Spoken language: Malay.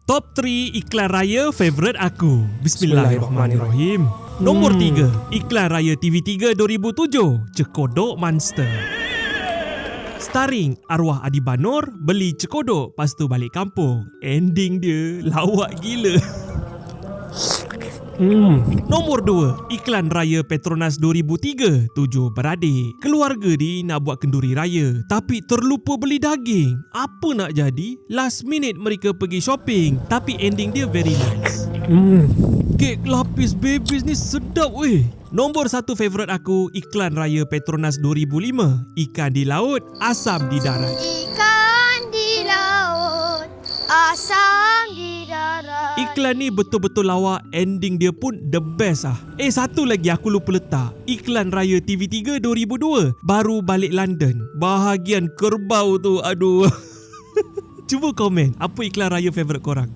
Top 3 iklan raya favourite aku. Bismillahirrahmanirrahim. Nombor 3, iklan raya TV3 2007, Cekodok Monster. Starring arwah Adi Banor beli cekodok lepas tu balik kampung. Ending dia lawak gila. Nombor 2, iklan raya Petronas 2003, 7 beradik. Keluarga ni nak buat kenduri raya tapi terlupa beli daging. Apa nak jadi? Last minute mereka pergi shopping tapi ending dia very nice. Kek lapis babies ni sedap weh. Nombor 1 favourite aku, iklan raya Petronas 2005, ikan di laut, asam di darat. Ikan di laut, asam di darat. Iklan ni betul-betul lawak, ending dia pun the best ah. Satu lagi aku lupa letak. Iklan raya TV3 2002, baru balik London. Bahagian kerbau tu, aduh. Cuba komen, apa iklan raya favourite korang?